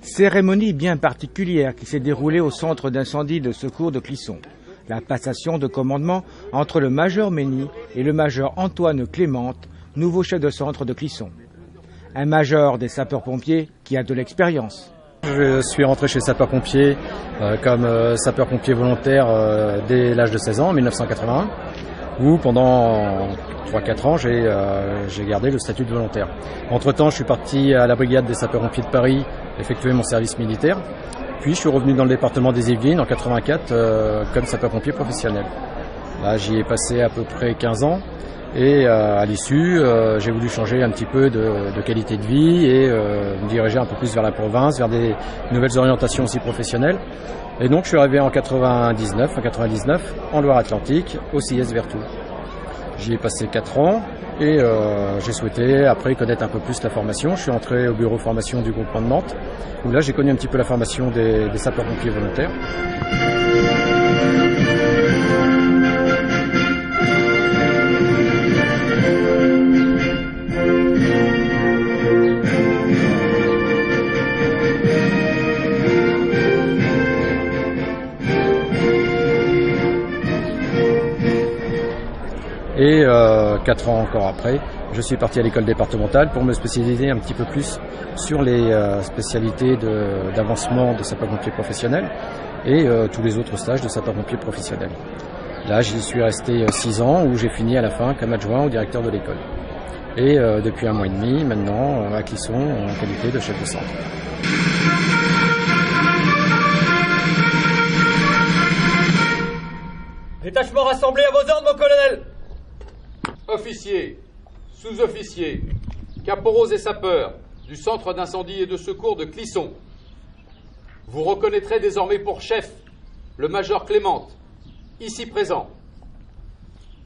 Cérémonie bien particulière qui s'est déroulée au centre d'incendie de secours de Clisson. La passation de commandement entre le major Mény et le major Antoine Clémente, nouveau chef de centre de Clisson. Un major des sapeurs-pompiers qui a de l'expérience. Je suis rentré chez sapeurs-pompiers comme sapeur-pompier volontaire dès l'âge de 16 ans, en 1981, où pendant 3-4 ans j'ai gardé le statut de volontaire. Entre-temps, je suis parti à la brigade des sapeurs-pompiers de Paris effectuer mon service militaire. Puis je suis revenu dans le département des Yvelines en 84 comme sapeur-pompier professionnel. Là, j'y ai passé à peu près 15 ans. Et à l'issue, j'ai voulu changer un petit peu de qualité de vie et me diriger un peu plus vers la province, vers des nouvelles orientations aussi professionnelles. Et donc je suis arrivé en 99 en Loire-Atlantique, au CIS Vertou. J'y ai passé 4 ans et j'ai souhaité après connaître un peu plus la formation. Je suis entré au bureau formation du groupement de Nantes, où là j'ai connu un petit peu la formation des sapeurs-pompiers volontaires. Et 4 ans encore après, je suis parti à l'école départementale pour me spécialiser un petit peu plus sur les spécialités d'avancement de sapeur-pompier professionnel et tous les autres stages de sapeur-pompier professionnel. Là, j'y suis resté 6 ans où j'ai fini à la fin comme adjoint au directeur de l'école. Et depuis 1 mois et demi, maintenant, à Clisson, en qualité de chef de centre. Détachement rassemblé à vos ordres, mon colonel. Officiers, sous-officiers, caporaux et sapeurs du centre d'incendie et de secours de Clisson, vous reconnaîtrez désormais pour chef le major Clémente, ici présent.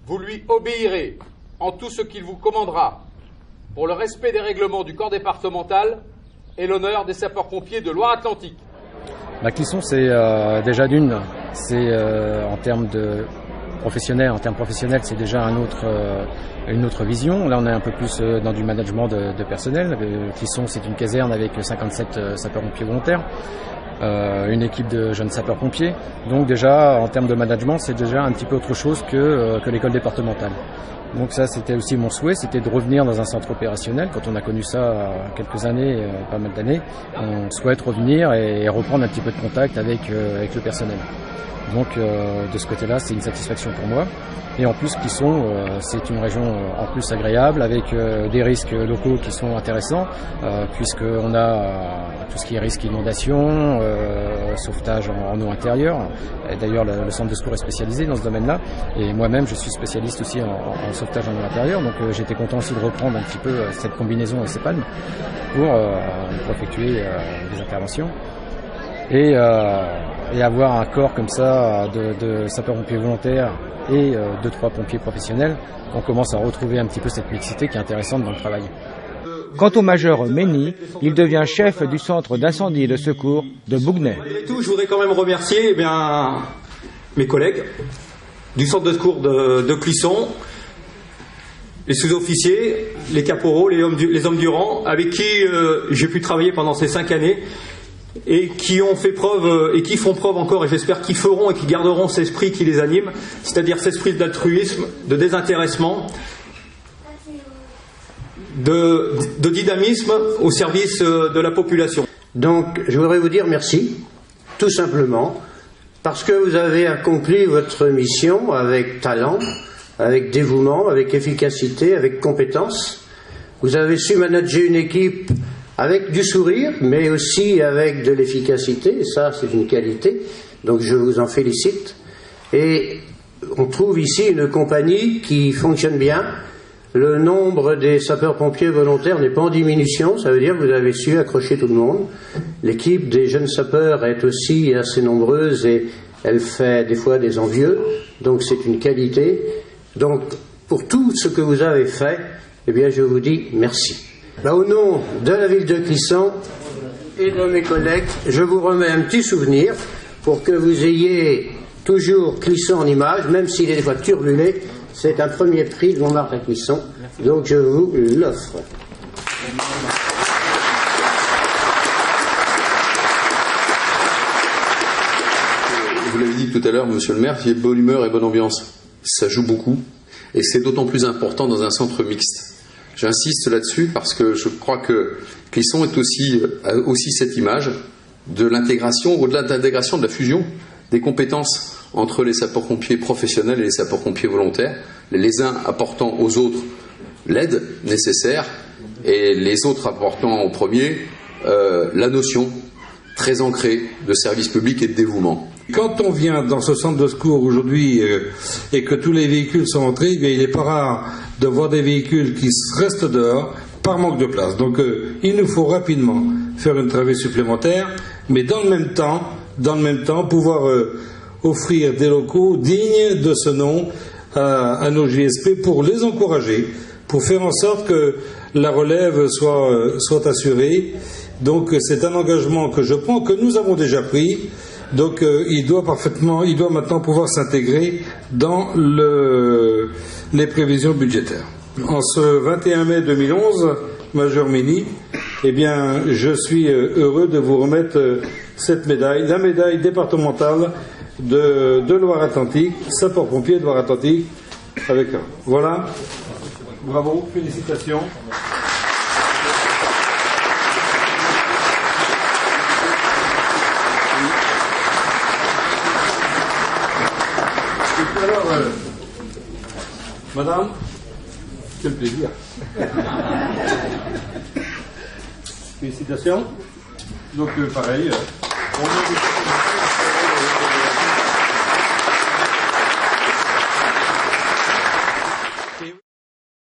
Vous lui obéirez en tout ce qu'il vous commandera pour le respect des règlements du corps départemental et l'honneur des sapeurs-pompiers de Loire-Atlantique. Clisson, c'est déjà c'est en termes professionnels, c'est déjà une autre vision. Là, on est un peu plus dans du management de personnel. Clisson, c'est une caserne avec 57 sapeurs-pompiers volontaires, une équipe de jeunes sapeurs-pompiers. Donc déjà, en termes de management, c'est déjà un petit peu autre chose que l'école départementale. Donc ça, c'était aussi mon souhait, c'était de revenir dans un centre opérationnel. Quand on a connu ça quelques années, pas mal d'années, on souhaite revenir et reprendre un petit peu de contact avec le personnel. Donc de ce côté-là, c'est une satisfaction pour moi. Et en plus, Clisson, c'est une région en plus agréable avec des risques locaux qui sont intéressants, puisqu'on a tout ce qui est risque inondation, sauvetage en eau intérieure. Et d'ailleurs, le centre de secours est spécialisé dans ce domaine-là. Et moi-même, je suis spécialiste aussi en sauvetage en eau intérieure. Donc j'étais content aussi de reprendre un petit peu cette combinaison CEPAN pour effectuer des interventions. Et avoir un corps comme ça de sapeurs-pompiers volontaires et 2-3 pompiers professionnels, on commence à retrouver un petit peu cette mixité qui est intéressante dans le travail. Quant au major Mény, il devient chef du centre d'incendie et de secours de Bougnay. Malgré tout, je voudrais quand même remercier mes collègues du centre de secours de Clisson, les sous-officiers, les caporaux, les hommes du rang, avec qui j'ai pu travailler pendant ces 5 années, et qui ont fait preuve et qui font preuve encore, et j'espère qu'ils feront et qu'ils garderont cet esprit qui les anime, c'est-à-dire cet esprit d'altruisme, de désintéressement, de dynamisme au service de la population. Donc je voudrais vous dire merci, tout simplement, parce que vous avez accompli votre mission avec talent, avec dévouement, avec efficacité, avec compétence. Vous avez su manager une équipe avec du sourire, mais aussi avec de l'efficacité, et ça c'est une qualité, donc je vous en félicite. Et on trouve ici une compagnie qui fonctionne bien. Le nombre des sapeurs-pompiers volontaires n'est pas en diminution, ça veut dire que vous avez su accrocher tout le monde. L'équipe des jeunes sapeurs est aussi assez nombreuse et elle fait des fois des envieux, donc c'est une qualité. Donc pour tout ce que vous avez fait, eh bien je vous dis merci. Au nom de la ville de Clisson et de mes collègues, je vous remets un petit souvenir pour que vous ayez toujours Clisson en image, même s'il est des fois turbulé, C'est un premier prix de Montmartre à Clisson, donc je vous l'offre. Vous l'avez dit tout à l'heure, monsieur le maire, il y a bonne humeur et bonne ambiance. Ça joue beaucoup, et c'est d'autant plus important dans un centre mixte. J'insiste là-dessus parce que je crois que Clisson est aussi cette image de l'intégration, au-delà de l'intégration, de la fusion des compétences entre les sapeurs-pompiers professionnels et les sapeurs-pompiers volontaires, les uns apportant aux autres l'aide nécessaire et les autres apportant au premier la notion très ancrée de service public et de dévouement. Quand on vient dans ce centre de secours aujourd'hui et que tous les véhicules sont entrés, eh bien, il n'est pas rare de voir des véhicules qui restent dehors par manque de place. Donc il nous faut rapidement faire une travée supplémentaire, mais dans le même temps pouvoir offrir des locaux dignes de ce nom à nos JSP pour les encourager, pour faire en sorte que la relève soit assurée. Donc c'est un engagement que je prends, que nous avons déjà pris. Donc il doit maintenant pouvoir s'intégrer dans les prévisions budgétaires. En ce 21 mai 2011, Major Mény, eh bien, je suis heureux de vous remettre cette médaille, la médaille départementale de Loire-Atlantique, sapeur-pompier de Loire-Atlantique, avec un. Voilà. Bravo, félicitations. Alors, madame, quel plaisir. Félicitations. Donc, pareil, on